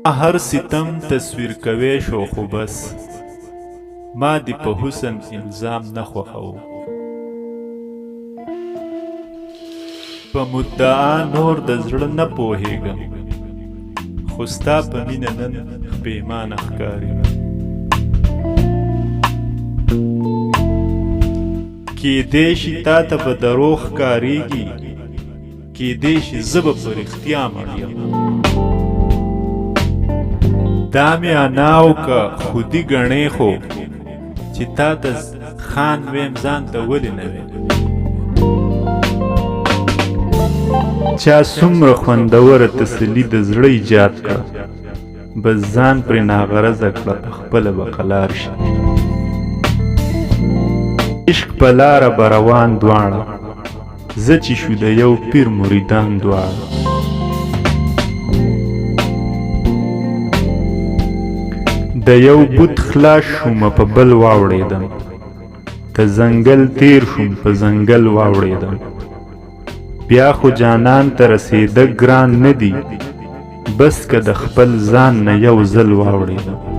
هر ستم تصویر کوي شو خو بس ما دی په حسن الزام نه خوښو په مدعا نور د زړه نه پوهېږم خو ستا په مینه نن پښیمانه ښکاري کیدای شي تا ته به دروغ ښکارېږي کیدای شي زه به په رښتیا مړ یم دا مې اناو که خودي ګڼې خو چې تا ته خان ویم ځان ته ولې نه وې چا څومره خوندوره تسلي د زړه ایجاد کړه بس ځان پرې ناغرضه کړه خپله به قلار شي عشق په لاره به روان دواړه زه چې شو د یو پیر مریدان دواړه د یو بت خلاص شوم په بل واوړېدم د ځنګل تیر شوم په ځنګل واوړېدم بیا خو جانان ته رسېده ګران نه دي بس که د خپل ځان نه یو ځل واوړېدم